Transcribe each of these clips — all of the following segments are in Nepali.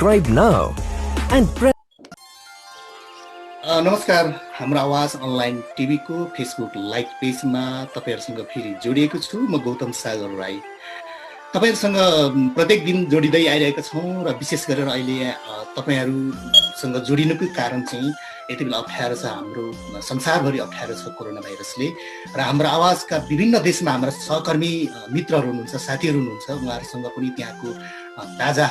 subscribe now and press. नमस्कार, हाम्रो आवाज अनलाइन टिभीको फेसबुक लाइभ पेजमा तपाईहरुसँग फेरि जोडिएको छु। म गौतम सागर राई। तपाईहरुसँग प्रत्येक दिन जोडिदै आइरहेका छौं र विशेष गरेर अहिले तपाईहरुसँग जोडिनुको कारण चाहिँ यति बेला अप्ठ्यारो छ, हाम्रो संसारभरि अप्ठ्यारो छ कोरोना भाइरसले र हाम्रो आवाजका विभिन्न देशमा हाम्रा सहकर्मी मित्रहरू हुनुहुन्छ, साथीहरू हुनुहुन्छ, उहाँहरूसँग पनि त्यहाँको ताजा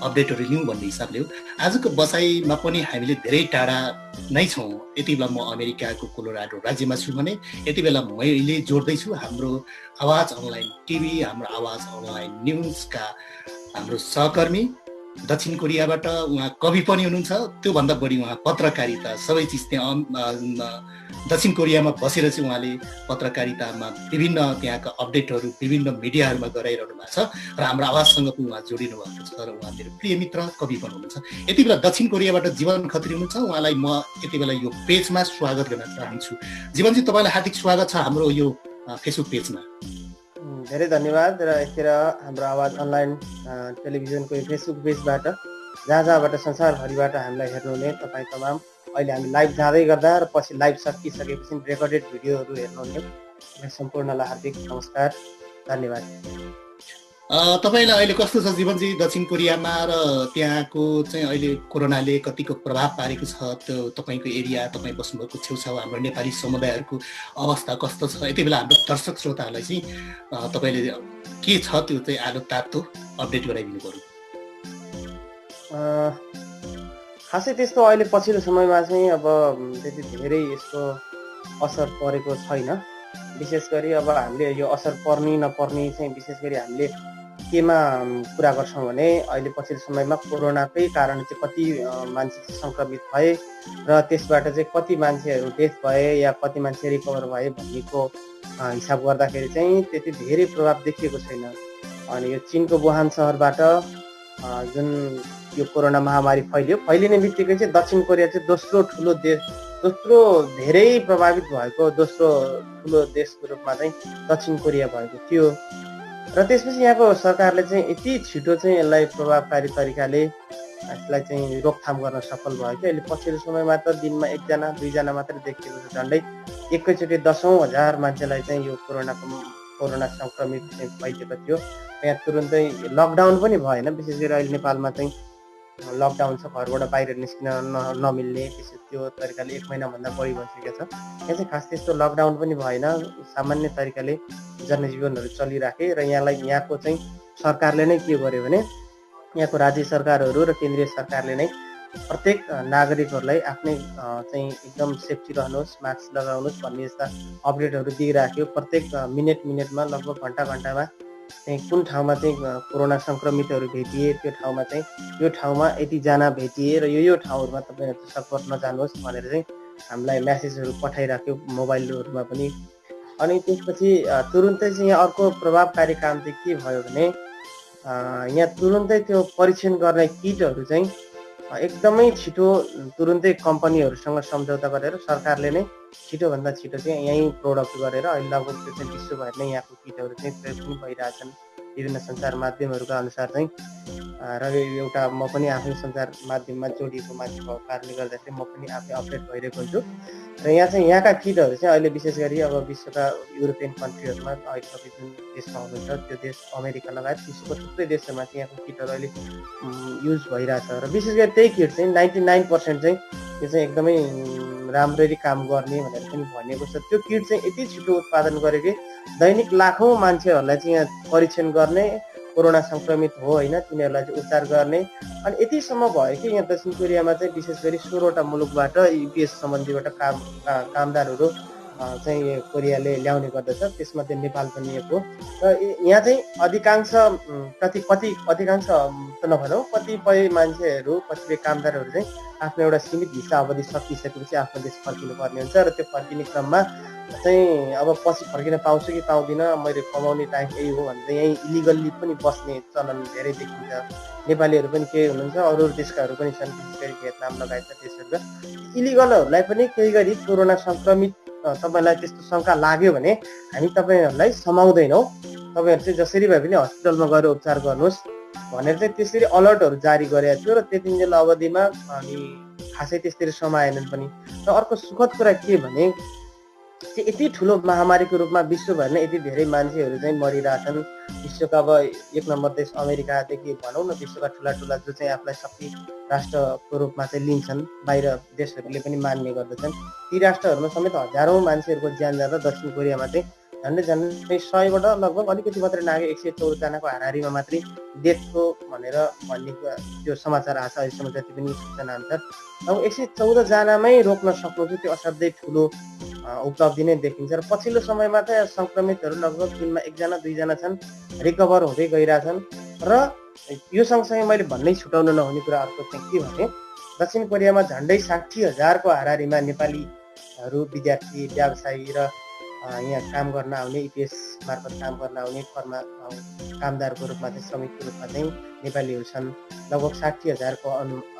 अपडेटहरू लिउँ भन्ने हिसाबले हो। आजको बसाइमा पनि हामीले धेरै टाढा नै छौँ। यति बेला म अमेरिकाको कोलोराडो राज्यमा छु भने यति बेला मैले जोड्दैछु हाम्रो आवाज अनलाइन टिभी, हाम्रो आवाज अनलाइन न्युजका हाम्रो सहकर्मी दक्षिण कोरियाबाट उहाँ कवि पनि हुनुहुन्छ, त्योभन्दा बढी उहाँ पत्रकारिता सबै चिज त्यहाँ दक्षिण कोरियामा बसेर चाहिँ उहाँले पत्रकारितामा विभिन्न त्यहाँका अपडेटहरू विभिन्न मिडियाहरूमा गराइरहनु भएको छ र हाम्रो आवाजसँग पनि उहाँ जोडिनु भएको छ र उहाँ मेरो प्रिय मित्र कवि पनि हुनुहुन्छ। यति बेला दक्षिण कोरियाबाट जीवन खत्री हुनुहुन्छ, उहाँलाई म यति बेला यो पेजमा स्वागत गर्न चाहन्छु। जीवनजी, तपाईँलाई हार्दिक स्वागत छ हाम्रो यो फेसबुक पेजमा। धेरै धन्यवाद। र यतिर हाम्रो आवाज अनलाइन टेलिभिजनको फेसबुक पेजबाट जहाँबाट संसारभरिबाट हामीलाई हेर्नुहुने तपाईँ तमाम, अहिले हामी लाइभ जाँदै गर्दा र पछि लाइभ सकिसकेपछि रेकर्डेड भिडियोहरू हेर्नुहुने सम्पूर्णलाई हार्दिक नमस्कार, धन्यवाद। तपाईँलाई अहिले कस्तो छ जीवनजी दक्षिण कोरियामा र त्यहाँको चाहिँ अहिले कोरोनाले कतिको प्रभाव पारेको छ, त्यो तपाईँको एरिया, तपाईँ बस्नुभएको छेउछाउ हाम्रो नेपाली समुदायहरूको अवस्था कस्तो छ? यति बेला हाम्रो दर्शक श्रोताहरूलाई चाहिँ तपाईँले के छ त्यो चाहिँ आलो तातो अपडेट गराइदिनु पर्यो। खासै त्यस्तो अहिले पछिल्लो समयमा चाहिँ अब त्यति धेरै यसको असर परेको छैन। विशेष गरी अब हामीले यो असर पर्ने नपर्ने चाहिँ विशेष गरी हामीले केमा कुरा गर्छौँ भने अहिले पछिल्लो समयमा कोरोनाकै कारण चाहिँ कति मान्छे सङ्क्रमित भए र त्यसबाट चाहिँ कति मान्छेहरू डेथ भए या कति मान्छे रिकभर भए भन्नेको हिसाब गर्दाखेरि चाहिँ त्यति धेरै प्रभाव देखिएको छैन। अनि यो चीनको वुहान सहरबाट जुन यो कोरोना महामारी फैलिने बित्तिकै चाहिँ दक्षिण कोरिया चाहिँ दोस्रो धेरै प्रभावित भएको दोस्रो ठुलो देशको रूपमा चाहिँ दक्षिण कोरिया भएको थियो। र त्यसपछि यहाँको सरकारले चाहिँ यति छिटो चाहिँ यसलाई प्रभावकारी तरिकाले यसलाई चाहिँ रोकथाम गर्न सफल भयो कि अहिले पछिल्लो समयमा त दिनमा 1जना 2जना मात्रै देखिएको छ। झन्डै एकैचोटि 10,000 मान्छेलाई चाहिँ यो कोरोना सङ्क्रमित चाहिँ फैलिएको थियो। यहाँ तुरुन्तै लकडाउन पनि भएन। विशेष गरी अहिले नेपालमा चाहिँ लकडाउन छ, घरबाट बाहिर निस्किन नमिल्ने, त्यो तरिकाले 1 महिनाभन्दा बढी भइसकेको छ। यहाँ चाहिँ खास त्यस्तो लकडाउन पनि भएन, सामान्य तरिकाले जनजीवनहरू चलिराखे। र यहाँको चाहिँ सरकारले नै के गर्यो भने यहाँको राज्य सरकारहरू र केन्द्रीय सरकारले नै प्रत्येक नागरिकहरूलाई आफ्नै चाहिँ एकदम सेफ्टी रहनुहोस्, मास्क लगाउनुहोस् भन्ने यस्ता अपडेटहरू दिइराख्यो। प्रत्येक मिनेटमा लगभग घन्टामा चाहिँ कुन ठाउँमा चाहिँ कोरोना सङ्क्रमितहरू भेटिए, त्यो ठाउँमा चाहिँ यो ठाउँमा यतिजना भेटिए र यो ठाउँहरूमा तपाईँहरू सकभर नजानुहोस् भनेर चाहिँ हामीलाई म्यासेजहरू पठाइराख्यो मोबाइलहरूमा पनि। अनि त्यसपछि तुरुन्तै चाहिँ यहाँ अर्को प्रभावकारी काम चाहिँ के भयो भने यहाँ तुरुन्तै त्यो परीक्षण गर्ने किटहरू चाहिँ एकदमै छिटो तुरुन्तै कम्पनीहरूसँग सम्झौता गरेर सरकारले नै छिटोभन्दा छिटो चाहिँ यहीँ प्रोडक्ट गरेर अहिले लगभग त्यो चाहिँ विश्वभर नै यहाँको किटहरू चाहिँ प्रयोग पनि भइरहेछन् विभिन्न सञ्चार माध्यमहरूका अनुसार चाहिँ। र एउटा म पनि आफै सञ्चार माध्यममा जोडिएको मान्छे भएको कारणले गर्दाखेरि म पनि आफै अपडेट भइरहेको हुन्छु। र यहाँ चाहिँ यहाँका किटहरू चाहिँ अहिले विशेष गरी अब विश्वका युरोपियन कन्ट्रीहरूमा अहिले तपाईँ जुन देशमा हुनुहुन्छ त्यो देश अमेरिका लगायत विश्वको थुप्रै देशहरूमा चाहिँ यहाँको किटहरू अहिले युज भइरहेछ। र विशेष गरी त्यही किट चाहिँ 99% चाहिँ यो चाहिँ एकदमै राम्ररी काम गर्ने भनेर पनि भनिएको छ। त्यो किट चाहिँ यति छिटो उत्पादन गर्यो कि दैनिक लाखौँ मान्छेहरूलाई चाहिँ यहाँ परीक्षण गर्ने, कोरोना सङ्क्रमित हो होइन तिनीहरूलाई चाहिँ उपचार गर्ने। अनि यतिसम्म भयो कि यहाँ दक्षिण कोरियामा चाहिँ विशेष गरी 16वटा मुलुकबाट युपीएस सम्बन्धीबाट कामदारहरू चाहिँ कोरियाले ल्याउने गर्दछ, त्यसमध्ये नेपाल पनि एक हो। र यहाँ चाहिँ अधिकांश त नभनौँ, कतिपय मान्छेहरू कतिपय कामदारहरू चाहिँ आफ्नो एउटा सीमित भिसा अवधि सकिसकेपछि आफ्नो देश फर्किनु पर्ने हुन्छ। र त्यो फर्किने क्रममा चाहिँ अब पछि फर्किन पाउँछु कि पाउँदिनँ, मैले कमाउने टाइम यही हो भनेर यहीँ इलिगल्ली पनि बस्ने चलन धेरै देखिन्छ। नेपालीहरू पनि केही हुनुहुन्छ, अरू देशकाहरू पनि छन्, विशेष गरी भियतनाम लगायतका देशहरूका इलिगलहरूलाई पनि केही गरी कोरोना सङ्क्रमित तपाईँलाई त्यस्तो शङ्का लाग्यो भने हामी तपाईँहरूलाई समाउँदैनौँ, तपाईँहरू चाहिँ जसरी भए पनि हस्पिटलमा गएर उपचार गर्नुहोस् भनेर चाहिँ त्यसरी अलर्टहरू जारी गरेको थियो र त्यतिन्जेल अवधिमा अनि खासै त्यसरी समाएनन् पनि। र अर्को सुखद कुरा के भने चाहिँ यति ठुलो महामारीको रूपमा विश्वभर नै यति धेरै मान्छेहरू चाहिँ मरिरहेछन्। विश्वका अब 1 नम्बर देश अमेरिकादेखि भनौँ न विश्वका ठुला ठुला जो चाहिँ आफूलाई शक्ति राष्ट्रको रूपमा चाहिँ लिन्छन्, बाहिर देशहरूले पनि मान्ने गर्दछन्, ती राष्ट्रहरूमा समेत हजारौँ मान्छेहरूको ज्यान जाँदा दक्षिण कोरियामा चाहिँ झन्डै 100बाट लगभग अलिकति मात्रै नाग्यो, 114 जनाको हाराहारीमा मात्रै डेथको भनेर भन्ने त्यो समाचार आएको छ अहिलेसम्म जति पनि सूचना अनुसार। अब 114 जनामै रोक्न सक्नु चाहिँ त्यो असाध्यै ठुलो उपलब्धि नै देखिन्छ। र पछिल्लो समयमा त सङ्क्रमितहरू लगभग दिनमा 1 जना 2 जना छन्, रिकभर हुँदै गइरहेछन्। र यो सँगसँगै मैले भन्नै छुटाउन नहुने कुरा अर्को चाहिँ के भने दक्षिण कोरियामा झन्डै 60,000को हाराहारीमा नेपालीहरू विद्यार्थी, व्यवसायी र यहाँ काम गर्न आउने, इपिएस मार्फत काम गर्न आउने फर्मा कामदारको रूपमा चाहिँ श्रमिकको रूपमा चाहिँ नेपालीहरू छन् लगभग 60,000को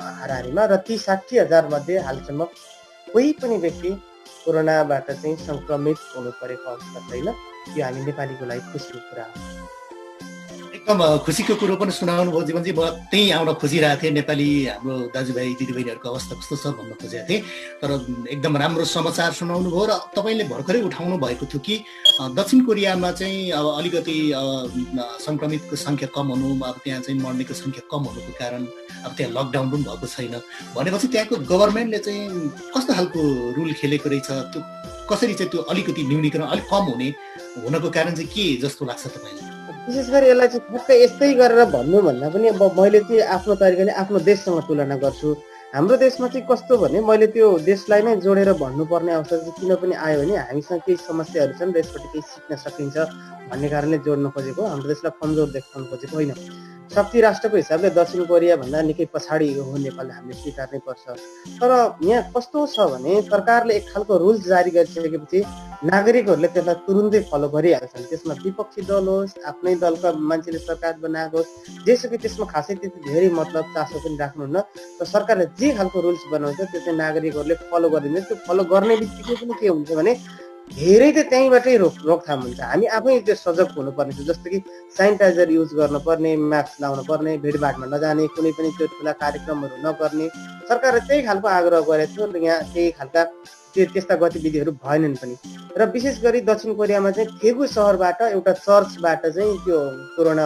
हाराहारीमा। र ती 60,000 मध्ये हालसम्म कोही पनि व्यक्ति कोरोनाबाट चाहिँ सङ्क्रमित हुनु परेको अवस्था छैन। यो हामी नेपालीको लागि खुसीको कुरा हो। एकदम खुसीको कुरो पनि सुनाउनु भयो जीवनजी। म त्यही आउन खोजिरहेको थिएँ, नेपाली हाम्रो दाजुभाइ दिदीबहिनीहरूको अवस्था कस्तो छ भन्न खोजेको थिएँ। तर एकदम राम्रो समाचार सुनाउनु भयो र तपाईँले भर्खरै उठाउनु भएको थियो कि दक्षिण कोरियामा चाहिँ अब अलिकति सङ्क्रमितको सङ्ख्या कम हुनु, अब त्यहाँ चाहिँ मर्नेको सङ्ख्या कम हुनुको कारण अब त्यहाँ लकडाउन पनि भएको छैन भनेपछि त्यहाँको गभर्मेन्टले चाहिँ कस्तो खालको रुल खेलेको रहेछ, त्यो कसरी चाहिँ त्यो अलिकति न्यूनीकरण अलिक कम हुनको कारण चाहिँ के जस्तो लाग्छ तपाईँलाई? विशेष गरी यसलाई चाहिँ ठ्याक्कै यस्तै गरेर भन्नुभन्दा पनि अब मैले चाहिँ आफ्नो तरिकाले आफ्नो देशसँग तुलना गर्छु। हाम्रो देशमा चाहिँ कस्तो भने मैले त्यो देशलाई नै जोडेर भन्नुपर्ने अवस्था चाहिँ किन पनि आयो भने हामीसँग केही समस्याहरू छन् र यसबाट केही सिक्न सकिन्छ भन्ने कारणले जोड्न खोजेको, हाम्रो देशलाई कमजोर देखाउन खोजेको होइन। शक्ति राष्ट्रको हिसाबले दक्षिण कोरिया भन्दा निकै पछाडि हो नेपाल, हामीले स्वीकार्नै पर्छ। तर यहाँ कस्तो छ भने सरकारले एक खालको रुल्स जारी गरिसकेपछि नागरिकहरूले त्यसलाई तुरुन्तै फलो गरिहाल्छन्। त्यसमा विपक्षी दल होस्, आफ्नै दलका मान्छेले सरकार बनाएको होस्, जेसुकै त्यसमा खासै त्यति धेरै मतलब चासो पनि राख्नुहुन्न। र सरकारले जे खालको रुल्स बनाउँछ त्यो चाहिँ नागरिकहरूले फलो गरिदिन्छ। त्यो फलो गर्ने बित्तिकै पनि के हुन्छ भने धेरै त त्यहीँबाटै रोकथाम हुन्छ। हामी आफै त्यो सजग हुनुपर्ने छ, जस्तो कि सेनिटाइजर युज गर्नुपर्ने, मास्क लाउनु पर्ने, भिडभाडमा नजाने, कुनै पनि त्यो ठुला कार्यक्रमहरू नगर्ने सरकारले त्यही खालको आग्रह गरेको थियो र यहाँ त्यही खालका त्यस्ता गतिविधिहरू भएनन् पनि। र विशेष गरी दक्षिण कोरियामा चाहिँ थेगु सहरबाट एउटा चर्चबाट चाहिँ त्यो कोरोना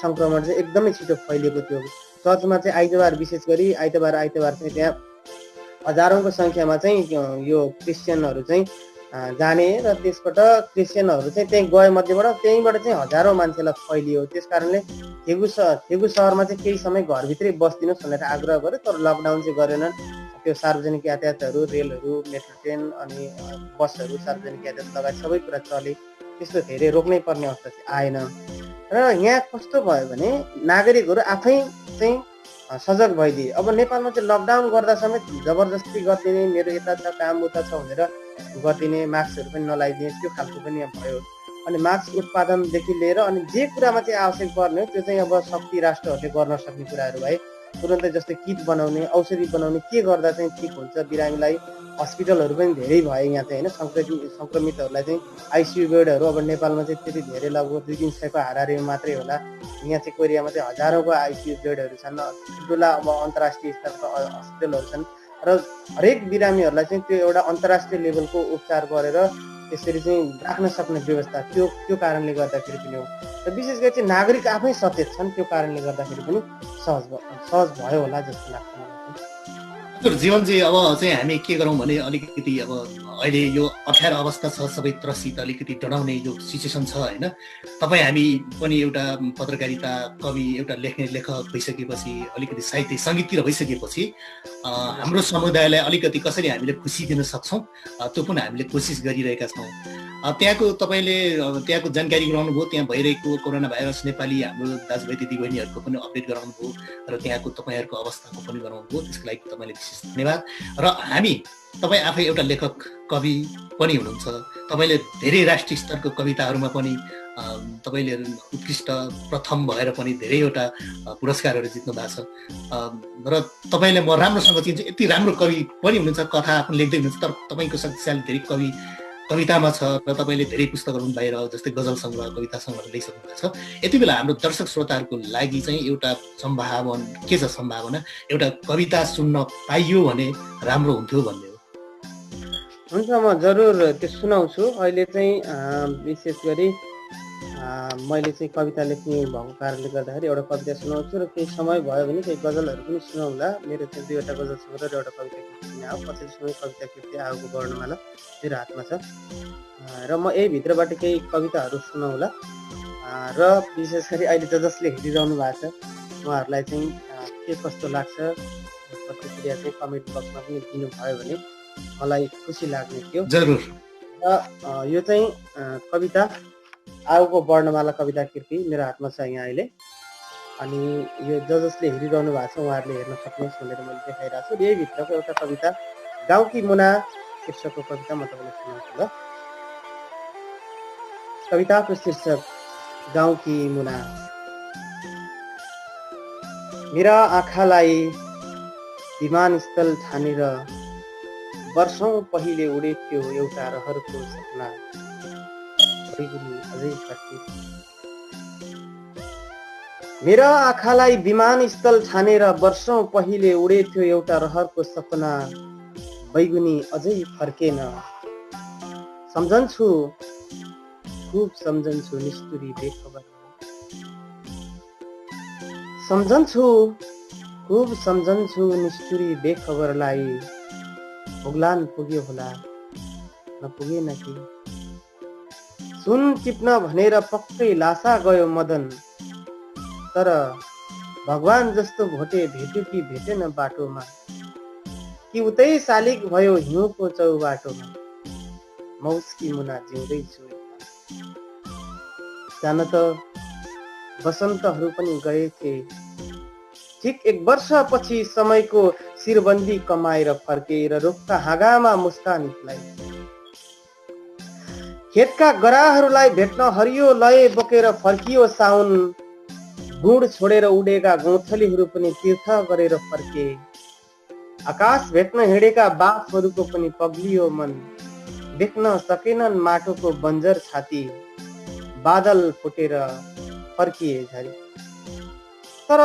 सङ्क्रमण चाहिँ एकदमै छिटो फैलिएको थियो। चर्चमा चाहिँ आइतबार विशेष गरी आइतबार चाहिँ त्यहाँ हजारौँको सङ्ख्यामा चाहिँ यो क्रिस्चियनहरू चाहिँ जाने र त्यसबाट क्रिस्चियनहरू चाहिँ त्यहीँ गए मध्येबाट त्यहीँबाट चाहिँ हजारौँ मान्छेलाई फैलियो। त्यस कारणले थेगु सहरमा चाहिँ केही समय घरभित्रै बस्दिनुहोस् भनेर आग्रह गर्यो, तर लकडाउन चाहिँ गरेनन्। त्यो सार्वजनिक यातायातहरू, रेलहरू, मेट्रो ट्रेन अनि बसहरू, सार्वजनिक यातायात लगायत सबै कुरा चले, त्यस्तो धेरै रोक्नै पर्ने अवस्था चाहिँ आएन। र यहाँ कस्तो भयो भने नागरिकहरू आफै चाहिँ सजग भइदिए। अब नेपालमा चाहिँ लकडाउन गर्दा समेत जबरजस्ती गरिदिने, मेरो यता काम उता छ भनेर गरिदिने, मास्कहरू पनि नलाइदिने, त्यो खालको पनि भयो। अनि मास्क उत्पादनदेखि लिएर अनि जे कुरामा चाहिँ आवश्यक पर्ने हो त्यो चाहिँ अब शक्ति राष्ट्रहरूले गर्न सक्ने कुराहरू भए। तुरन्तै जस्तै किट बनाउने, औषधि बनाउने, के गर्दा चाहिँ ठिक हुन्छ बिरामीलाई। हस्पिटलहरू पनि धेरै भए यहाँ चाहिँ होइन, सङ्क्रमितहरूलाई चाहिँ आइसियु बेडहरू अब नेपालमा चाहिँ त्यति धेरै लगभग 200-300को हाराहारीमा मात्रै होला। यहाँ चाहिँ कोरियामा चाहिँ हजारौँको आइसियु बेडहरू छन्, ठुला अब अन्तर्राष्ट्रिय स्तरका हस्पिटलहरू छन् र हरेक बिरामीहरूलाई चाहिँ त्यो एउटा अन्तर्राष्ट्रिय लेभलको उपचार गरेर त्यसरी चाहिँ राख्न सक्ने व्यवस्था त्यो कारणले गर्दाखेरि पनि हो। र विशेष गरी चाहिँ नागरिक आफै सचेत छन्, त्यो कारणले गर्दाखेरि पनि सहज भयो होला जस्तो लाग्छ मलाई। हजुर जीवनजी, अब चाहिँ हामी के गरौँ भने अलिकति अब अहिले यो अप्ठ्यारो अवस्था छ, सबै त्रसित अलिकति डराउने यो सिचुएसन छ होइन। तपाईँ हामी पनि एउटा पत्रकारिता कवि, एउटा लेख्ने लेखक भइसकेपछि, अलिकति साहित्य सङ्गीततिर भइसकेपछि हाम्रो समुदायलाई अलिकति कसरी हामीले खुसी दिन सक्छौँ त्यो पनि हामीले कोसिस गरिरहेका छौँ। त्यहाँको तपाईँले त्यहाँको जानकारी गराउनुभयो, त्यहाँ भइरहेको कोरोना भाइरस नेपाली हाम्रो दाजुभाइ दिदीबहिनीहरूको पनि अपडेट गराउनु भयो र त्यहाँको तपाईँहरूको अवस्थाको पनि गराउनु भयो, त्यसको लागि तपाईँले विशेष धन्यवाद। र तपाईँ आफै एउटा लेखक कवि पनि हुनुहुन्छ, तपाईँले धेरै राष्ट्रिय स्तरको कविताहरूमा पनि तपाईँले उत्कृष्ट प्रथम भएर पनि धेरैवटा पुरस्कारहरू जित्नु भएको छ र तपाईँले म राम्रोसँग चिन्छु, यति राम्रो कवि पनि हुनुहुन्छ, कथा पनि लेख्दै हुनुहुन्छ। तर तपाईँको शक्तिशाली धेरै कवितामा छ र तपाईँले धेरै पुस्तकहरू बाहिर जस्तै गजल सङ्ग्रह कविता सङ्ग्रह लेखिसक्नु भएको छ। यति बेला हाम्रो दर्शक श्रोताहरूको लागि चाहिँ एउटा सम्भावना के छ, सम्भावना एउटा कविता सुन्न पाइयो भने राम्रो हुन्थ्यो भन्ने हो। हुन्छ, म जरुर त्यो सुनाउँछु। अहिले चाहिँ विशेष गरी मैले चाहिँ कविता लेख्ने भएको कारणले गर्दाखेरि एउटा कविता सुनाउँछु र केही समय भयो भने केही गजलहरू पनि सुनाउँला। मेरो चाहिँ 2वटा गजल सङ्ग्रह र एउटा कविता कृति पनि आयो। पछिल्लो समय कविता कृति आएको वर्णमाला मेरो हातमा छ र म यही भित्रबाट केही कविताहरू सुनाउँला। र विशेष गरी अहिले जसले हेरिरहनु भएको छ उहाँहरूलाई चाहिँ के कस्तो लाग्छ प्रतिक्रिया चाहिँ कमेन्ट बक्समा पनि दिनुभयो भने मलाई खुसी लाग्ने थियो। जरुर। र यो चाहिँ कविता आएको वर्णमाला कविता कृति मेरो हातमा छ यहाँ अहिले। अनि यो जसले हेरिरहनु भएको छ उहाँहरूले हेर्न सक्नुहोस् भनेर मैले देखाइरहेको छु। यही भित्रको एउटा कविता गाउँकी मुना शीर्षकको कविता म तपाईँलाई सुनाउँछु। ल, कविताको शीर्षक गाउँकी मुना। मेरा आँखालाई विमानस्थल ठानेर वर्षौं पहिले उडेको एउटा रहरको सपना अझै फर्के। मेरा आँखालाई विमानस्थल ठानेर वर्षौं पहिले उडेको एउटा रहरको सपना बैगुनी अझै फर्केन। सम्झन्छु, खुब सम्झन्छु निष्ठुरी बेखबर। सम्झन्छु, खुब सम्झन्छु निष्ठुरी बेखबरलाई। भुग्लान पुग्यो होला, नपुगेन कि। सुन टिप्न भनेर पक्कै लासा गयो मदन। तर भगवान जस्तो भोटे भेट्यो कि भेटेन बाटोमा। कि उतै शालिग भयो हिउँको चौबाटोमा। मौसकी मुना जिउँदैछु। जान त बसन्तहरू पनि गए थिए। ठिक 1 वर्षपछि समयको शिरबन्दी कमाएर फर्केर रुखका हाँगामा मुस्कान फुलाइ। खेतका गराहरूलाई भेट्न हरियो लय बोकेर फर्कियो साउन। गुड छोडेर उडेका गौँथलीहरू पनि तीर्थ गरेर फर्के। आकाश भेट्न हिँडेका बाफहरूको पनि पग्लियो मन। देख्न सकेनन् माटोको बन्जर छाती। बादल फुटेर फर्किए झरी। तर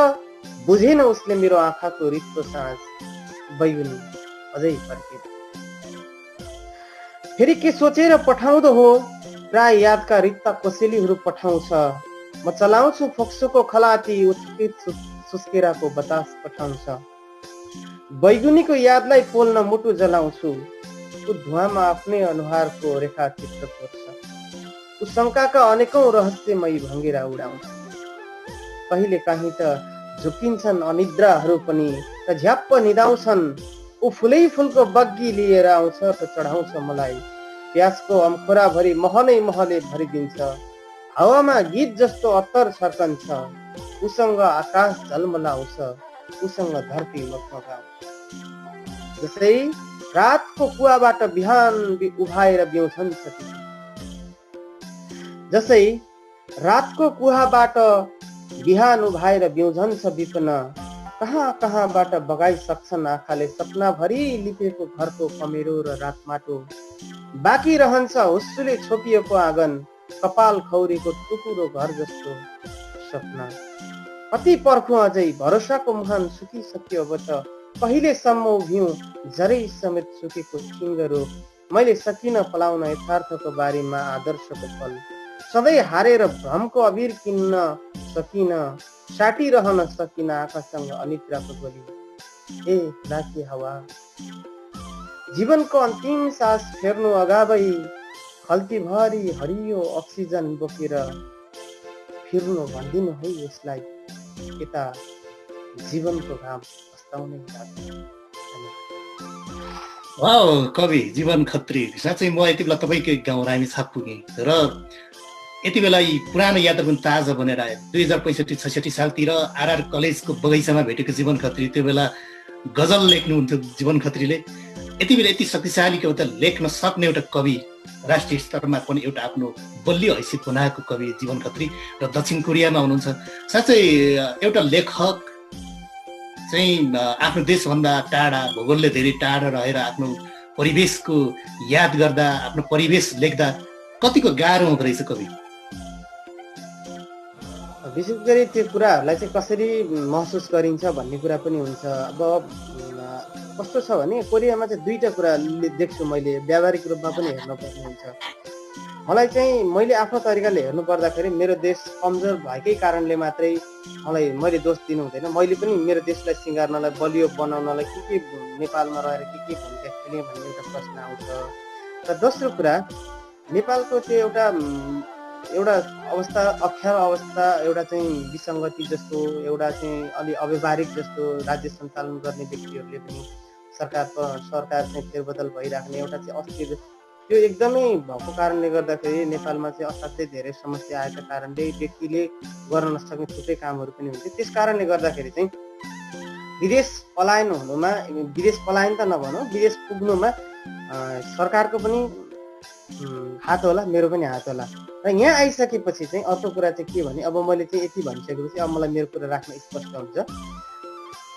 बुझेन उसले मेरो आँखाको रित्तो साँझ। बैगुनी अझै फर्केन। फेरि के सोचेर पठाउँदो हो। प्राय यादका रित्ता कोसेलीहरू पठाउँछ। म चलाउँछु फोक्सोको खलाती। उत्कृत सुस्केराको बतास पठाउँछ। बैगुनीको यादलाई पोल्न मुटु जलाउँछु। ऊ धुवामा आफ्नै अनुहारको रेखाचित्र कोर्छ। ऊ शङ्काका अनेकौं रहस्यमयी भङ्गेरा उडाउँछ। कहिले काहीँ त झुकिन्छन् अनिद्राहरू पनि र झ्याप्प निदाउँछन्। ऊ फुलै फुलको बग्गी लिएर आउँछ र चढाउँछ मलाई। प्यासको अम्खोरा भरि महनै महले भरिदिन्छ। हावामा गीत जस्तो अत्तर छर्कन्छ। उसँग आकाश झलमलाउँछ। उसँग धरती मगमगाउँछ। जसै रातको कुवाबाट बिहान उभाएर बिउँछन् सती। जसै रातको कुवाबाट बिहान उभाएर बिउँझन्छ विपन। कहाँ कहाँबाट बगाइसक्छन् आँखाले सपनाभरि लिपेको घरको कमेरो र रातमाटो। बाँकी रहन्छ हुस्सुले छोपिएको आँगन। कपाल खौरेको टुकुरो घर जस्तो सपना। कति पर्खु अझै भरोसाको मुहान सुकिसक्यो अब त। कहिलेसम्म उभियौं जरै समेत सुकेको ठिङ्गरो। मैले सकिन पलाउन यथार्थको बारेमा आदर्शको फल। सधैँ हारेर भ्रमको अबिर किन्न सकिन। साटिरहन सकिन आँखासँग अनिद्राको गोली। ए लाके हावा, जीवनको अन्तिम सास फेर्नु अगावै खल्तीभरि हरियो अक्सिजन बोकेर फिर्नु भन्दिनु है यसलाई। यता जीवनको घाम अस्ताउनै लाग्छ। वाउ, कवि जीवन खत्री। साँच्चै म यति बेला तपाईँकै गाउँ रामेछाप पुगेँ र यति बेला यी पुरानो यादहरू पनि ताजा बनेर आयो। 2065-66 सालतिर आरआर कलेजको बगैँचामा भेटेको जीवन खत्री। त्यो बेला गजल लेख्नुहुन्थ्यो जीवन खत्रीले। यति बेला यति शक्तिशाली कविता लेख्न सक्ने एउटा कवि, राष्ट्रिय स्तरमा पनि एउटा आफ्नो बलियो हैसियत बनाएको कवि जीवन खत्री र दक्षिण कोरियामा हुनुहुन्छ। साँच्चै एउटा लेखक चाहिँ आफ्नो देशभन्दा टाढा, भूगोलले धेरै टाढा रहेर आफ्नो परिवेशको याद गर्दा आफ्नो परिवेश लेख्दा कतिको गाह्रो हुँदो रहेछ कवि? विशेष गरी त्यो कुराहरूलाई चाहिँ कसरी महसुस गरिन्छ भन्ने कुरा पनि हुन्छ। अब कस्तो छ भने कोरियामा चाहिँ दुईटा कुरा देख्छु मैले, व्यावहारिक रूपमा पनि हेर्नुपर्ने हुन्छ। मलाई चाहिँ मैले आफ्नो तरिकाले हेर्नु पर्दाखेरि मेरो देश कमजोर भएकै कारणले मात्रै मैले दोष दिनु हुँदैन। मैले पनि मेरो देशलाई सिँगार्नलाई, बलियो बनाउनलाई के नेपालमा रहेर के भूमिका खेलेँ भन्ने एउटा प्रश्न आउँछ। र दोस्रो कुरा, नेपालको त्यो एउटा अवस्था, अप्ठ्यारो अवस्था, एउटा चाहिँ विसङ्गति जस्तो, एउटा चाहिँ अलि अव्यवहारिक जस्तो राज्य सञ्चालन गर्ने व्यक्तिहरूले पनि सरकार चाहिँ फेरबदल भइराख्ने एउटा चाहिँ अस्थिर, त्यो एकदमै भएको कारणले गर्दाखेरि नेपालमा चाहिँ असाध्यै धेरै समस्या आएका कारणले व्यक्तिले गर्न नसक्ने थुप्रै कामहरू पनि हुन्छ। त्यस कारणले गर्दाखेरि चाहिँ विदेश पलायन हुनुमा, विदेश पलायन त नभनौँ, विदेश पुग्नुमा सरकारको पनि हात होला, मेरो पनि हात होला। र यहाँ आइसकेपछि चाहिँ अर्को कुरा चाहिँ के भने, अब मैले चाहिँ यति भनिसकेपछि अब मलाई मेरो कुरा राख्न स्पष्ट हुन्छ।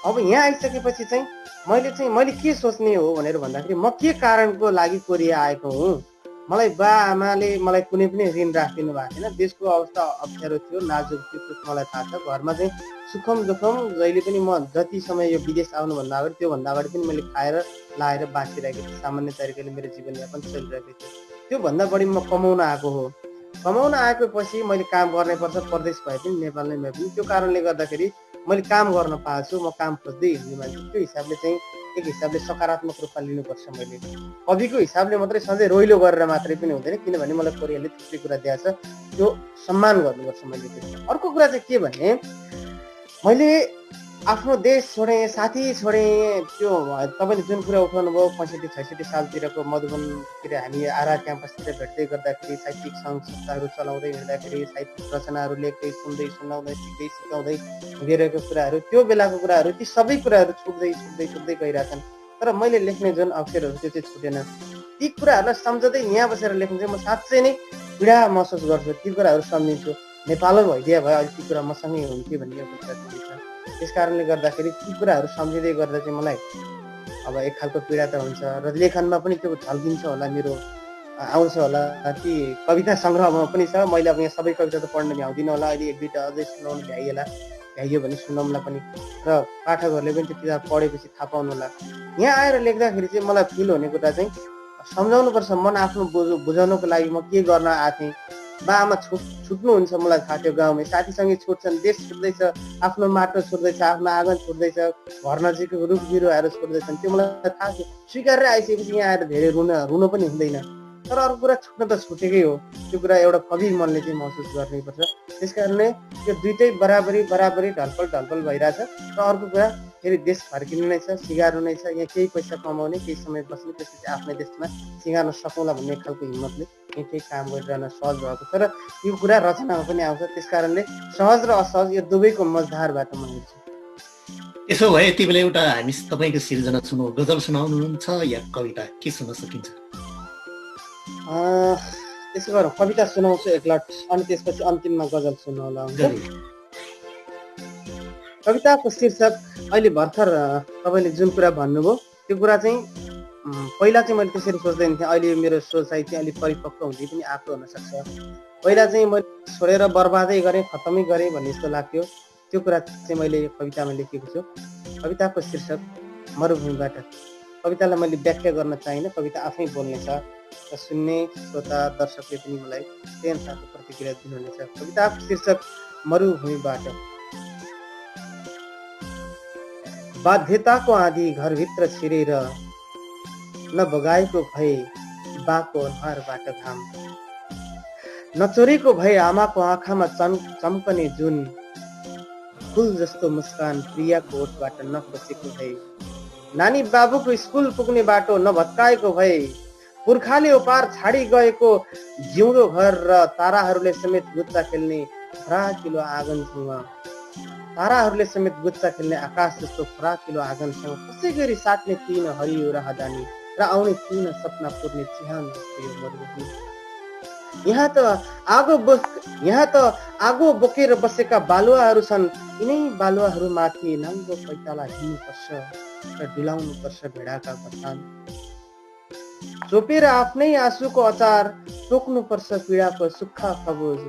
अब यहाँ आइसकेपछि चाहिँ मैले के सोच्ने हो भनेर भन्दाखेरि, म के कारणको लागि कोरिया आएको हुँ? मलाई बा आमाले मलाई कुनै पनि ऋण राखिदिनु भएको थिएन। देशको अवस्था अप्ठ्यारो थियो, नाजुक थियो, त्यो मलाई थाहा छ। घरमा चाहिँ सुखम दुखम जहिले पनि म जति समय यो विदेश आउनुभन्दा अगाडि, त्योभन्दा अगाडि पनि मैले खाएर लाएर बाँचिरहेको थिएँ। सामान्य तरिकाले मेरो जीवनयापन चलिरहेको थियो। त्योभन्दा बढी म कमाउन आएको हो। कमाउन आएपछि मैले काम गर्नै पर्छ, परदेश भए पनि नेपाल नै भए पनि। त्यो कारणले गर्दाखेरि मैले काम गर्न पाएको छु, म काम खोज्दै हिँड्ने मान्छे। त्यो हिसाबले चाहिँ एक हिसाबले सकारात्मक रूपमा लिनुपर्छ। मैले कविको हिसाबले मात्रै सधैँ रोइलो गरेर मात्रै पनि हुँदैन, किनभने मलाई कोरियाले थुप्रै कुरा दिएको छ, त्यो सम्मान गर्नुपर्छ मैले। अर्को कुरा चाहिँ के भने, मैले आफ्नो देश छोडेँ, साथी छोडेँ। त्यो तपाईँले जुन कुरा उठाउनु भयो 65-66 सालतिरको मधुबनतिर हामी आरा क्याम्पसतिर भेट्दै गर्दाखेरि, साहित्यिक सङ्घ संस्थाहरू चलाउँदै हिँड्दाखेरि, साहित्यिक रचनाहरू लेख्दै, सुन्दै, सुनाउँदै, सिक्दै, सिकाउँदै हिँडिरहेको कुराहरू, त्यो बेलाको कुराहरू, ती सबै कुराहरू छुट्दै गइरहेछन्। तर मैले लेख्ने जुन अक्षरहरू त्यो चाहिँ छुटेन। ती कुराहरूलाई सम्झँदै यहाँ बसेर लेख्नु चाहिँ म साँच्चै नै पीडा महसुस गर्छु। ती कुराहरू सम्झिन्छु। नेपालमा भइदिए भए अहिले ती कुरा मसँगै हुन्थे भन्ने एउटा कुरा छ। त्यस कारणले गर्दाखेरि ती कुराहरू सम्झिँदै गर्दा चाहिँ मलाई अब एक खालको पीडा त हुन्छ, र लेखनमा पनि त्यो झल्किन्छ होला, मेरो आउँछ होला। ती कविता सङ्ग्रहमा पनि छ। मैले अब यहाँ सबै कविता त पढ्न भ्याउँदिनँ होला, अहिले एक दुईवटा अझै सुनाउनु भ्याइयो भने सुनाउँला पनि, र पाठकहरूले पनि त्यो किताब पढेपछि थाहा पाउनु होला। यहाँ आएर लेख्दाखेरि चाहिँ मलाई फिल हुने कुरा चाहिँ सम्झाउनुपर्छ। मन आफ्नो बुझाउनुको लागि म के गर्न आएको थिएँ। बा आमा छुट्नुहुन्छ, मलाई थाहा थियो। गाउँमै साथीसँगै छुट्छन्, देश छुट्दैछ, आफ्नो माटो छुट्दैछ, आफ्नो आँगन छुट्दैछ, घर नजिकको रुख बिरुवाहरू छुट्दैछन्। त्यो मलाई थाहा थियो। स्वीकारेर आइसकेपछि यहाँ आएर धेरै रुनु पनि हुँदैन। तर अर्को कुरा, छुट्न त छुटेकै हो। त्यो कुरा एउटा कवि मनले चाहिँ महसुस गर्नैपर्छ। त्यस कारणले त्यो दुइटै बराबरी ढलपल भइरहेछ। र अर्को कुरा, फेरि देश फर्किनु नै छ, सिँगार्नु नै छ। यहाँ केही पैसा कमाउने, केही समय बस्ने, त्यसपछि आफ्नै देशमा सिँगार्न सकौँला भन्ने खालको हिम्मतले केही काम गरिरहन सहज भएको छ। र यो कुरा रचनामा पनि आउँछ। त्यस कारणले सहज र असहज यो दुवैको मझधारबाट म हेर्छु। यसो भए यति बेला एउटा हामी तपाईँको सिर्जना सुनौ, गजल सुनाउनुहुन्छ या कविता, के सुन्न सकिन्छ? त्यसो गरौँ, कविता सुनाउँछु एक लट, अनि त्यसपछि अन्तिममा गजल सुनाउला हुन्छ। कविताको शीर्षक अहिले भर्खर तपाईँले जुन कुरा भन्नुभयो त्यो कुरा चाहिँ पहिला चाहिँ मैले त्यसरी सोच्दैन थिएँ। अहिले मेरो सोचाइ चाहिँ अलिक परिपक्व हुँदै पनि आएको हुनसक्छ। पहिला चाहिँ मैले छोडेर बर्बादै गरेँ, खत्तमै गरेँ भन्ने जस्तो लाग्थ्यो। त्यो कुरा चाहिँ मैले कवितामा लेखेको छु। कविताको शीर्षक मरुभूमिबाट। कवितालाई मैले व्याख्या गर्न चाहिनँ, कविता आफै बोल्नेछ र सुन्ने श्रोता दर्शकले पनि मलाई त्यही अनुसारको प्रतिक्रिया दिनुहुनेछ। कविताको शीर्षक मरुभूमिबाट। बाध्यताको आँधी घरभित्र छिरेर नबगाएको भए बाको अनुहारबाट घाम, नचोरेको भए आमाको आँखामा चम्कने जुन, फुल जस्तो मुस्कान प्रियाको ओठबाट नखसेको भए, नानी बाबुको स्कुल पुग्ने बाटो नभत्काएको भए, पुर्खाले ओपार छाडी गएको जिउँदो घर र ताराहरूले समेत गुच्चा खेल्ने फराकिलो आँगनसँग, ताराहरूले समेत गुच्चा खेल्ने आकाश जस्तो फराकिलो आँगनसँग कसै गरी साट्ने तीन हरियो राहदानी र आउने तीन सपना पुर्ने चिहान जस्तो यो मरुभूमि। यहाँ त आगो बोकेर बसेका बालुवाहरू छन्। यिनै बालुवाहरू माथि नाङ्गो पैताला हिँड्नुपर्छ र डुलाउनुपर्छ भेडाका बथान। चोपेर आफ्नै आँसुको अचार टोक्नुपर्छ पीडाको सुक्खा खबुज,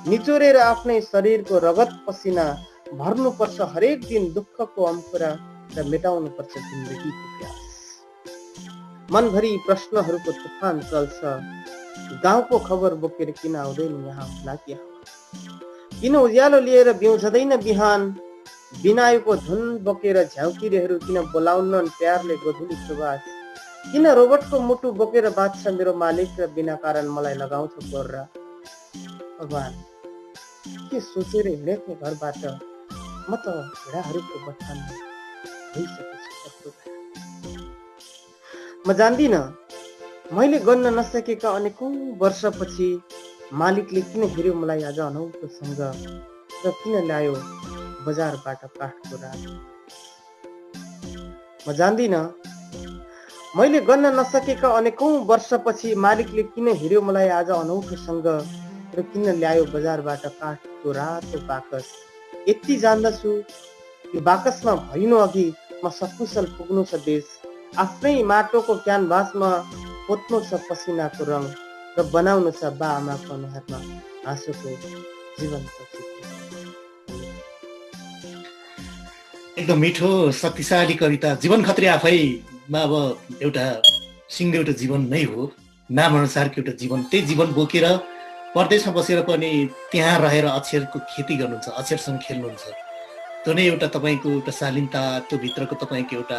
निचोरेर आफ्नै शरीरको रगत पसिना भर्नुपर्छ हरेक दिन दुःखको अम्पुरा र मेटाउनुपर्छ जिन्दगीको प्यास। मनभरि प्रश्नहरूको तुफान चल्छ, गाउँको खबर बोकेर किन आउँदैन यहाँ होला कि किन उज्यालो लिएर बिउँझदैन बिहान, बिनायुको धुन बोकेर झ्याउकिरेहरू किन बोलाउनन् प्यारले गोधुली सुवास, किन रोबोटको मुटु बोकेर बाँच्छ मेरो मालिक र बिना कारण मलाई लगाउँछ गोर्रा। भगवान के सोचेर हिँडेको घरबाट म त भेडाहरूको बथानमा भइसकेछु। म जान्दिनँ मैले गर्न नसकेका अनेकौं वर्षपछि मालिकले किन हेर्यो मलाई आज अनौठोसँग र किन ल्यायो बजारबाट काठको रात। म जान्दिनँ मैले गर्न नसकेका अनेकौं वर्षपछि मालिकले किन हेर्यो मलाई आज अनौठोसँग र किन ल्यायो बजारबाट काठको रातो बाकस। यति जान्दछु यो बाकसमा भरिनु अघि म सकुशल पुग्नु छ देश, आफ्नै माटोको क्यानभासमा पोत्नु छ पसिनाको रङ र बनाउनु छ बा आमाको अनुहारमा हाँसोको जीवनको चित्र। एकदम मिठो शक्तिशाली कविता। जीवन खत्री आफैमा अब एउटा सिङ्गो एउटा जीवन नै हो, नामअनुसारको एउटा जीवन। त्यही जीवन बोकेर परदेशमा बसेर पनि त्यहाँ रहेर अक्षरको खेती गर्नुहुन्छ, अक्षरसँग खेल्नुहुन्छ। त्यो नै एउटा तपाईँको एउटा शालीनता, त्यो भित्रको तपाईँको एउटा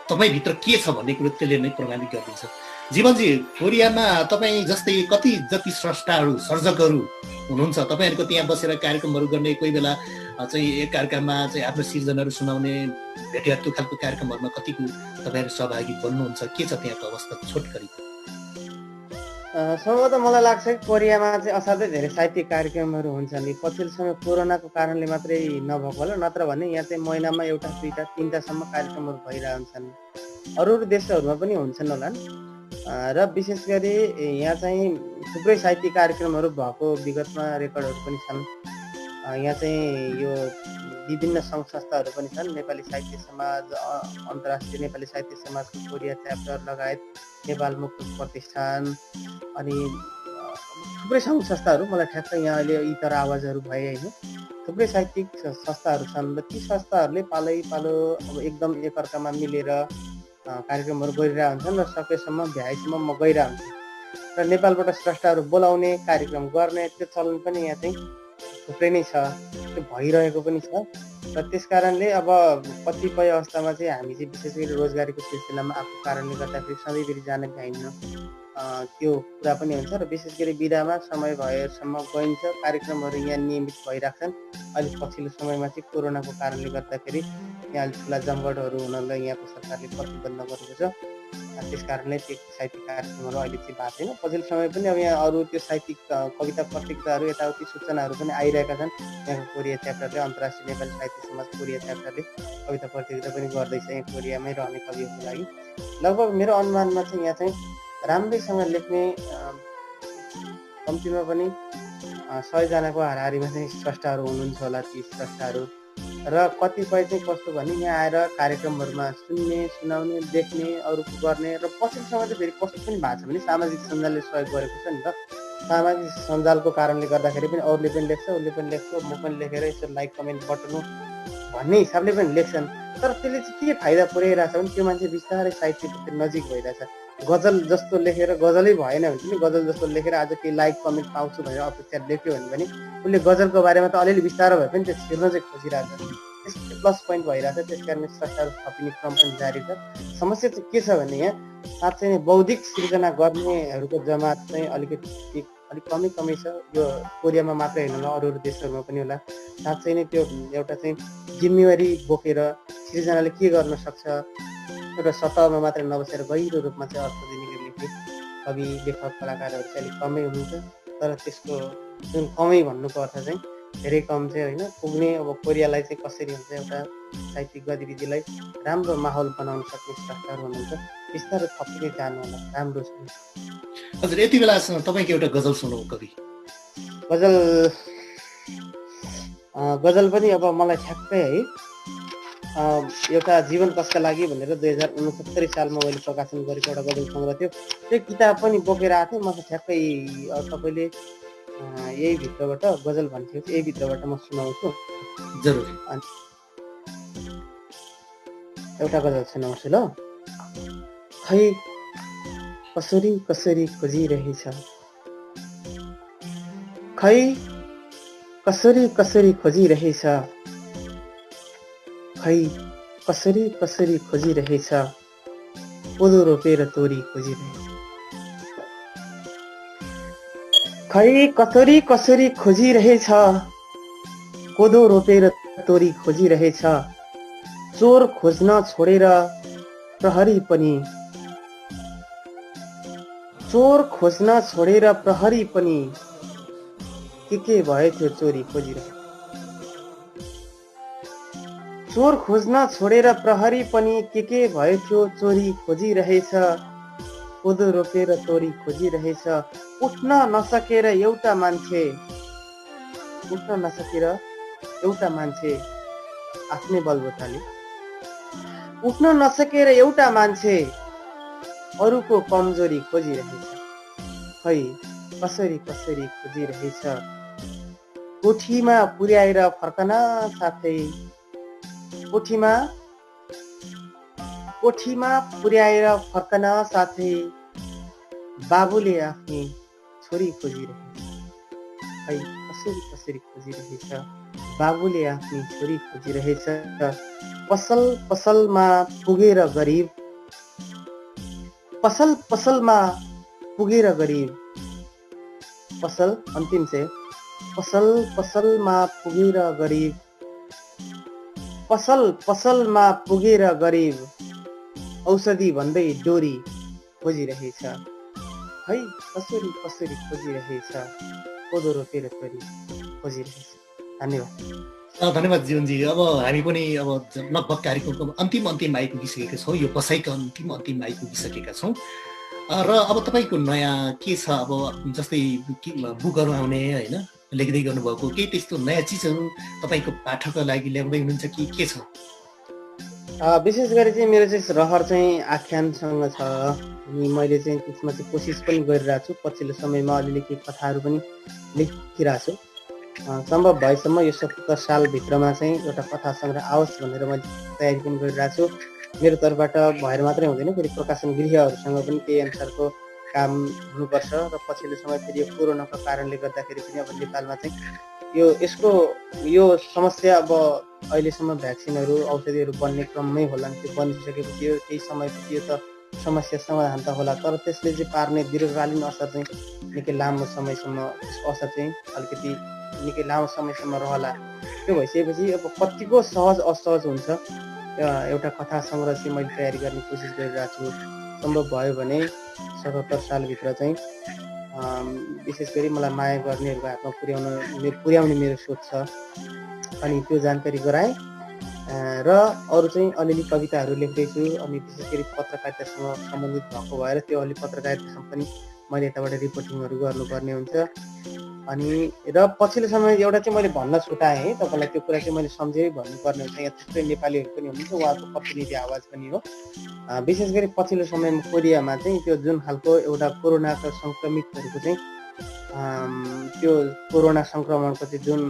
तपाईँभित्र के छ भन्ने कुरो त्यसले नै प्रमाणित गरिदिन्छ। जीवनजी, कोरियामा तपाईँ जस्तै कति जति स्रष्टाहरू सर्जकहरू हुनुहुन्छ, तपाईँहरूको त्यहाँ बसेर कार्यक्रमहरू गर्ने, कोही बेला चाहिँ एकअर्कामा चाहिँ आफ्नो सिर्जनाहरू सुनाउने भेटघाट त्यो खालको कार्यक्रमहरूमा कतिको तपाईँहरू सहभागी बन्नुहुन्छ? के छ त्यहाँको अवस्था छोटकरी? सम्भवतः मलाई लाग्छ कि कोरियामा चाहिँ असाध्यै धेरै साहित्यिक कार्यक्रमहरू हुन्छन् नि। पछिल्लो समय कोरोनाको कारणले मात्रै नभएको होला, नत्र भने यहाँ चाहिँ महिनामा एउटा दुईटा तीनटासम्म कार्यक्रमहरू भइरहन्छन्। अरू देशहरूमा पनि हुन्छन् होला र विशेष गरी यहाँ चाहिँ थुप्रै साहित्यिक कार्यक्रमहरू भएको विगतमा रेकर्डहरू पनि छन्। यहाँ चाहिँ यो विभिन्न सङ्घ संस्थाहरू पनि छन्, नेपाली साहित्य समाज, अन्तर्राष्ट्रिय नेपाली साहित्य समाजको कोरिया च्याप्टर लगायत नेपाल मुक्त प्रतिष्ठान अनि थुप्रै सङ्घ संस्थाहरू, मलाई ठ्याक्क यहाँ अहिले यी तर आवाजहरू भए होइन, थुप्रै साहित्यिक संस्थाहरू छन् र ती संस्थाहरूले पालै पालो अब एकदम एकअर्कामा मिलेर कार्यक्रमहरू गरिरहेका हुन्छन् र सकेसम्म भ्याएसम्म म गइरहेको हुन्छु र नेपालबाट स्रष्टाहरू बोलाउने कार्यक्रम गर्ने त्यो चलन पनि यहाँ चाहिँ थुप्रै नै छ, त्यो भइरहेको पनि छ। र त्यस कारणले अब कतिपय अवस्थामा चाहिँ हामी चाहिँ विशेष गरी रोजगारीको सिलसिलामा आएको कारणले गर्दाखेरि सधैँभरि जान भ्याइन्न, त्यो कुरा पनि हुन्छ र विशेष गरी बिदामा समय भएसम्म गइन्छ। कार्यक्रमहरू यहाँ नियमित भइरहेछन्। अहिले पछिल्लो समयमा चाहिँ कोरोनाको कारणले गर्दाखेरि यहाँ ठुला जमघटहरू हुनलाई यहाँको सरकारले प्रतिबन्ध गरेको छ। त्यस कारणले त्यो साहित्यिक कार्यक्रमहरू अहिले चाहिँ भएको छैन। पछिल्लो समय पनि अब यहाँ अरू त्यो साहित्यिक कविता प्रतियोगिताहरू यताउति सूचनाहरू पनि आइरहेका छन्। यहाँको कोरिया च्याप्टरले, अन्तर्राष्ट्रिय नेपाली साहित्य समाज कोरिया च्याप्टरले कविता प्रतियोगिता पनि गर्दैछ यहाँ कोरियामै रहने कविहरूको लागि। लगभग मेरो अनुमानमा चाहिँ यहाँ चाहिँ राम्रैसँग लेख्ने कम्तीमा पनि 100 जनाको हाराहारीमा चाहिँ स्रष्टाहरू हुनुहुन्छ होला। ती स्रष्टाहरू र कतिपय चाहिँ कस्तो भने यहाँ आएर कार्यक्रमहरूमा सुन्ने, सुनाउने, देख्ने, अरूको गर्ने र पछिल्लो समय चाहिँ फेरि कस्तो पनि भएको छ भने सामाजिक सञ्जालले सहयोग गरेको छ नि त। सामाजिक सञ्जालको कारणले गर्दाखेरि पनि अरूले पनि लेख्छ, उसले पनि लेख्छ, म पनि लेखेर यसो लाइक कमेन्ट बटुल्नु भन्ने हिसाबले पनि लेख्छन्। तर त्यसले चाहिँ के फाइदा पुर्याइरहेछ भने त्यो मान्छे बिस्तारै साहित्यप्रति नजिक भइरहेछ। गजल जस्तो लेखेर गजलै भएन भने पनि गजल जस्तो लेखेर आज केही लाइक कमेन्ट पाउँछु भनेर अपेक्षा लेख्यो भने पनि उसले गजलको बारेमा त अलिअलि बिस्तारो भए पनि त्यो छिर्न चाहिँ खोजिरहेछ। त्यसको प्लस पोइन्ट भइरहेछ। त्यस कारणले स्रष्टाहरू थपिने क्रम पनि जारी छ। समस्या चाहिँ के छ भने यहाँ साँच्चै नै बौद्धिक सृजना गर्नेहरूको जमात चाहिँ अलिक कमै छ। यो कोरियामा मात्रै होइन होला, अरू देशहरूमा पनि होला। साँच्चै नै त्यो एउटा चाहिँ जिम्मेवारी बोकेर सृजनाले के गर्न सक्छ एउटा सतहमा मात्रै नबसेर गहिरो रूपमा चाहिँ अर्थ दिने लेख्ने कवि, लेखक, कलाकारहरू चाहिँ अलिक कमै हुनुहुन्छ। तर त्यसको जुन कमै भन्नुको अर्थ चाहिँ धेरै कम चाहिँ होइन, पुग्ने अब कोरियालाई चाहिँ कसरी हुन्छ एउटा साहित्यिक गतिविधिलाई राम्रो माहौल बनाउन सक्ने स्रष्टाहरू हुनुहुन्छ। बिस्तारै थपिँदै जानु होला, राम्रो छ। हजुर, यति बेलासँग तपाईँको एउटा गजल सुनौ कवि। गजल पनि अब मलाई ठ्याक्कै है एउटा जीवन कसका लागि भनेर 2069 सालमा मैले प्रकाशन गरेको एउटा गजल सङ्ग्रह थियो। त्यो किताब पनि बोकेर आएको थिएँ। म ठ्याक्कै तपाईँले यही भित्रबाट गजल भन्थ्यो, यही भित्रबाट म सुनाउँछु। जरुर। एउटा गजल सुनाउँछु ल। खै कसरी कसरी खोजिरहेछ, खै कसरी कसरी खोजिरहेछ, खै कसरी कसरी खोजिरहेछ, कोदो रोपेर तोरी खोजिरहेछ। खै कसरी कसरी खोजिरहेछ, कोदो रोपेर तोरी खोजिरहेछ। चोर खोज्न छोडेर प्रहरी पनि, चोर खोज्न छोडेर प्रहरी पनि के भयो थियो चोरी खोजिरहेछ। चोर खोज्न छोडेर प्रहरी पनि के भयो थियो चोरी खोजिरहेछ। कोदो रोपेर तोरी खोजिरहेछ। उठ्न नसकेर एउटा मान्छे, उठ्न नसकेर एउटा मान्छे आफ्नै बलबोताले, उठ्न नसकेर एउटा मान्छे अरूको कमजोरी खोजिरहेछ। खै कसरी कसरी खोजिरहेछ, कोठीमा पुर्याएर फर्कन साथै, कोठीमा पुर्याएर फर्कन साथै बाबुले आफ्नी छोरी खोजिरहेछ। खै कसरी कसरी खोजिरहेछ, बाबुले आफ्नी छोरी खोजिरहेछ। पसल पसलमा पुगेर गरिब, पसल पसलमा पुगेर गरिब, पसल अन्तिम चाहिँ पसल पसलमा पुगेर गरिब, पसल पसलमा पुगेर गरिब औषधि भन्दै डोरी खोजिरहेछ। खै कसरी कसरी खोजिरहेछ, कोदो रोपेर तोरी खोजिरहेछ। धन्यवाद। धन्यवाद जीवनजी। अब हामी पनि अब लगभग कार्यक्रमको अन्तिम आइपुगिसकेका छौँ। यो बसाइको अन्तिम आइपुगिसकेका छौँ। र अब तपाईँको नयाँ के छ, अब जस्तै बुकहरू आउने होइन, लेख्दै गर्नुभएको केही त्यस्तो नयाँ चिजहरू तपाईँको पाठकको लागि ल्याउँदै हुनुहुन्छ कि के छ? विशेष गरी चाहिँ मेरो चाहिँ रहर चाहिँ आख्यानसँग छ। अनि मैले चाहिँ त्यसमा चाहिँ कोसिस पनि गरिरहेको छु। पछिल्लो समयमा अलिअलि केही कथाहरू पनि लेखिरहेको छु। सम्भव भएसम्म यो 77 सालभित्रमा चाहिँ एउटा कथा सङ्ग्रह आओस् भनेर मैले तयारी पनि गरिरहेको छु। मेरो तर्फबाट भएर मात्रै हुँदैन, फेरि प्रकाशन गृहहरूसँग पनि त्यही अनुसारको काम हुनुपर्छ। र पछिल्लो समय फेरि यो कोरोनाको कारणले गर्दाखेरि पनि अब नेपालमा चाहिँ यो समस्या अब अहिलेसम्म भ्याक्सिनहरू औषधिहरू बन्ने क्रममै होला। त्यो बनिसकेपछि यो केही समयपछि यो त समस्या समाधान त होला, तर त्यसले चाहिँ पार्ने दीर्घकालीन असर चाहिँ निकै लामो समयसम्म, त्यसको असर चाहिँ अलिकति निकै लामो समयसम्म रहला। त्यो भइसकेपछि अब कतिको सहज असहज हुन्छ एउटा कथा सङ्ग्रह चाहिँ मैले तयारी गर्ने कोसिस गरिरहेको छु। सम्भव भयो भने 77 सालभित्र चाहिँ विशेष गरी मलाई माया गर्नेहरूको हातमा पुर्याउने मेरो सोच छ। अनि त्यो जानकारी गराएँ र अरू चाहिँ अलिअलि कविताहरू लेख्दैछु। अनि विशेष गरी पत्रकारितासँग सम्बन्धित भएको भएर त्यो अलि पत्रकारितासँग पनि मैले यताबाट रिपोर्टिङहरू गर्नुपर्ने हुन्छ। अनि र पछिल्लो समय एउटा चाहिँ मैले भन्न छुटाएँ है तपाईँलाई, त्यो कुरा चाहिँ मैले सम्झेरै भन्नुपर्ने हुन्छ। यहाँ थुप्रै नेपालीहरू पनि हुनुहुन्छ, उहाँहरूको प्रतिनिधि आवाज पनि हो। विशेष गरी पछिल्लो समयमा कोरियामा चाहिँ त्यो जुन खालको एउटा कोरोनाको सङ्क्रमितहरूको चाहिँ त्यो कोरोना सङ्क्रमणको चाहिँ जुन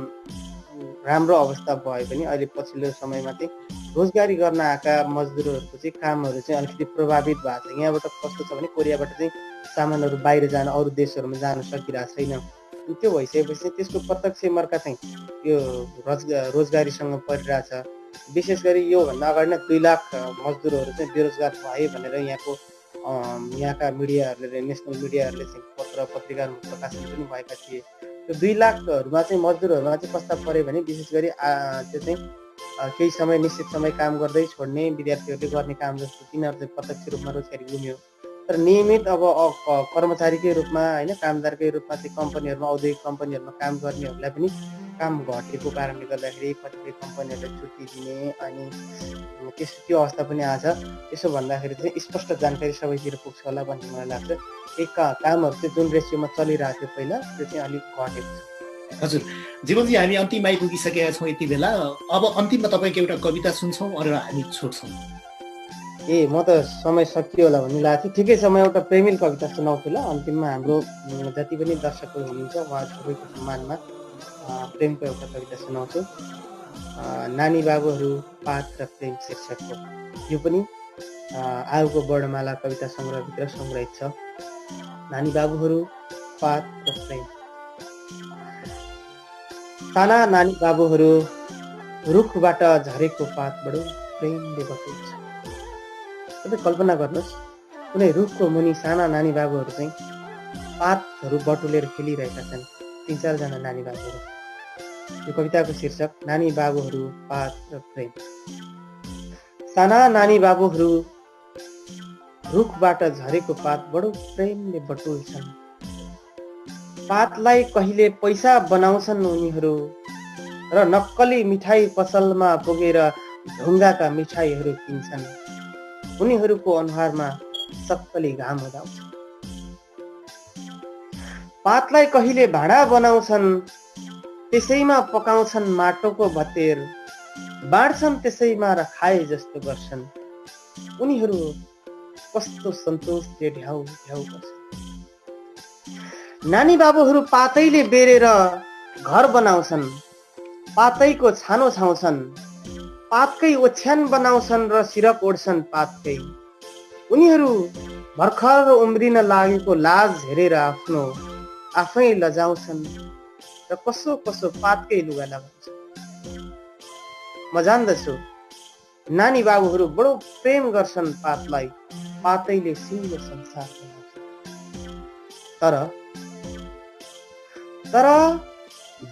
राम्रो अवस्था भयो भने अहिले पछिल्लो समयमा चाहिँ रोजगारी गर्न आएका मजदुरहरूको चाहिँ कामहरू चाहिँ अलिकति प्रभावित भएको छ। यहाँबाट कस्तो छ भने कोरियाबाट चाहिँ सामानहरू बाहिर जान, अरू देशहरूमा जान सकिरहेको छैन। त्यो भइसकेपछि त्यसको प्रत्यक्ष मर्का चाहिँ यो रोजगारीसँग परिरहेछ। विशेष गरी योभन्दा अगाडि नै 2 लाख मजदुरहरू चाहिँ बेरोजगार भए भनेर यहाँका मिडियाहरूले, नेसनल मिडियाहरूले चाहिँ पत्र पत्रिकाहरू प्रकाशन पनि भएका थिए। त्यो 2 लाखहरूमा चाहिँ मजदुरहरूमा चाहिँ कस्ता पऱ्यो भने विशेष गरी त्यो चाहिँ केही समय निश्चित समय काम गर्दै छोड्ने विद्यार्थीहरूले गर्ने काम जस्तो तिनीहरू चाहिँ प्रत्यक्ष रूपमा रोजगारी गुम्यो। तर नियमित अब कर्मचारीकै रूपमा होइन, कामदारकै रूपमा चाहिँ कम्पनीहरूमा, औद्योगिक कम्पनीहरूमा काम गर्नेहरूलाई पनि काम घटेको कारणले गर्दाखेरि कतिपय कम्पनीहरूलाई छुट्टी दिने अनि त्यो अवस्था पनि आछ। यसो भन्दाखेरि चाहिँ स्पष्ट जानकारी सबैतिर पुग्छ होला भन्ने मलाई लाग्छ। कामहरू चाहिँ जुन रेसियोमा चलिरहेको थियो पहिला त्यो चाहिँ अलिक घटेको छ। हजुर जीवनजी हामी अन्तिम आइपुगिसकेका छौँ यति बेला। अब अन्तिममा तपाईँको एउटा कविता सुन्छौँ र हामी छोड्छौँ। ए म त समय सकियो होला भन्ने लागेको थियो। ठिकै छ, म एउटा प्रेमिल कविता सुनाउँछु ल। अन्तिममा हाम्रो जति पनि दर्शकहरू हुनुहुन्छ उहाँ सबैको सम्मानमा प्रेमको एउटा कविता सुनाउँछु। नानी बाबुहरू पात र प्रेम शीर्षकको यो पनि आउको वर्णमाला कविता सङ्ग्रहभित्र सङ्ग्रहित छ। नानी बाबुहरू पात र प्रेम। साना नानी बाबुहरू रुखबाट झरेको पात बडो प्रेमले बटुल्छ। तपाईँ कल्पना गर्नुहोस्, कुनै रुखको मुनि साना नानी बाबुहरू चाहिँ पातहरू बटुलेर खेलिरहेका छन्, 3-4 जना नानी बाबुहरू। यो कविताको शीर्षक नानी बाबुहरू पात र प्रेम। साना नानी बाबुहरू रुखबाट झरेको पात बडो प्रेमले बटुल्छन्। पातलाई कहिले पैसा बनाउँछन् उनीहरू र नक्कली मिठाई पसलमा पुगेर ढुङ्गाका मिठाईहरू किन्छन्। उनीहरूको अनुहारमा सक्कली घाम उदाउँछ। पातलाई कहिले भाँडा बनाउँछन्, त्यसैमा पकाउँछन् माटोको भतेर, बाँड्छन् त्यसैमा र खाए जस्तो गर्छन्। उनीहरू कस्तो सन्तोषले ढ्याउ ढ्याउ गर्छन्। नानी बाबुहरू पातैले बेरेर घर बनाउँछन्, पातैको छानो छाउँछन्, पातकै ओछ्यान बनाउँछन् र सिरक ओढ्छन् पातकै। उनीहरू भर्खर उम्रिन लागेको लाज हेरेर आफै लजाउँछन् र कसो कसो पातकै लुगा लगाउँछन्। म जान्दछु नानी बाबुहरू बडो प्रेम गर्छन् पातलाई, पातैले सिङ्गो संसार बनाउँछन्। तर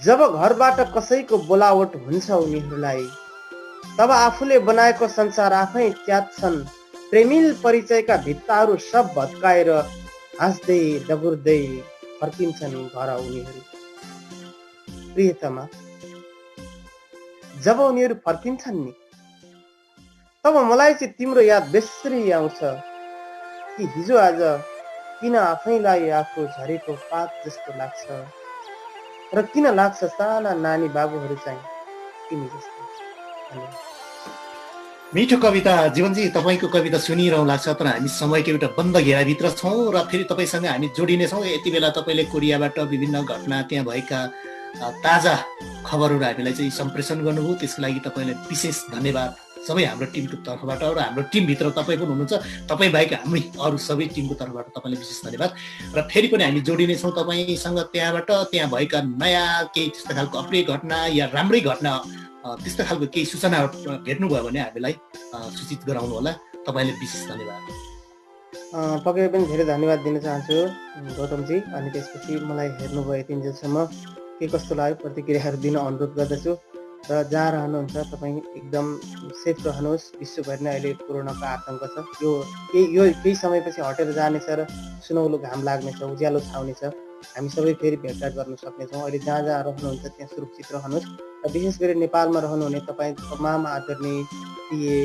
जब घरबाट कसैको बोलावट हुन्छ उनीहरूलाई, तब आफूले बनाएको संसार आफै च्यात्छन्। प्रेमिल परिचयका भित्ताहरू सब भत्काएर हाँस्दै दगुर्दै फर्किन्छन् घर उनीहरू। प्रियतमा, जब उनीहरू फर्किन्छन् नि, तब मलाई चाहिँ तिम्रो याद बेसरी आउँछ कि हिजो आज किन आफैलाई आफू झरेको पात जस्तो लाग्छ र किन लाग्छ साना नानी बाबुहरू चाहिँ तिमी जस्तो। मिठो कविता जीवनजी, तपाईँको कविता सुनिरहँ लाग्छ, तर हामी समयको एउटा बन्द घेराभित्र छौँ र फेरि तपाईँसँग हामी जोडिने छौँ। यति बेला तपाईँले कोरियाबाट विभिन्न घटना, त्यहाँ भएका ताजा खबरहरू हामीलाई चाहिँ सम्प्रेषण गर्नुभयो, त्यसको लागि तपाईँलाई विशेष धन्यवाद सबै हाम्रो टिमको तर्फबाट र हाम्रो टिमभित्र तपाईँ पनि हुनुहुन्छ। तपाईँ बाहेक हामी अरू सबै टिमको तर्फबाट तपाईँलाई विशेष धन्यवाद। र फेरि पनि हामी जोडिने छौँ तपाईँसँग त्यहाँबाट। त्यहाँ भएका नयाँ केही त्यस्तो खालको अपडेट घटना या राम्रै घटना, त्यस्तो खालको केही सूचना भेट्नुभयो भने हामीलाई सूचित गराउनु होला। तपाईँले विशेष धन्यवाद। पक्कै पनि धेरै धन्यवाद दिन चाहन्छु गौतमजी। अनि त्यसपछि मलाई हेर्नुभयो यतिन्जेलसम्म के कस्तो लाग्यो प्रतिक्रियाहरू दिन अनुरोध गर्दछु। र जहाँ रहनुहुन्छ तपाईँ एकदम सेफ रहनुहोस्। विश्वभरि नै अहिले कोरोनाको आतङ्क छ। यो केही समयपछि हटेर जानेछ र सुनौलो घाम लाग्नेछ, उज्यालो छाउनेछ। हामी सबै फेरि भेटघाट गर्न सक्नेछौँ। अहिले जहाँ जहाँ रहनुहुन्छ त्यहाँ सुरक्षित रहनुहोस् र विशेष गरी नेपालमा रहनुहुने तपाईँ तमाम आदरणीय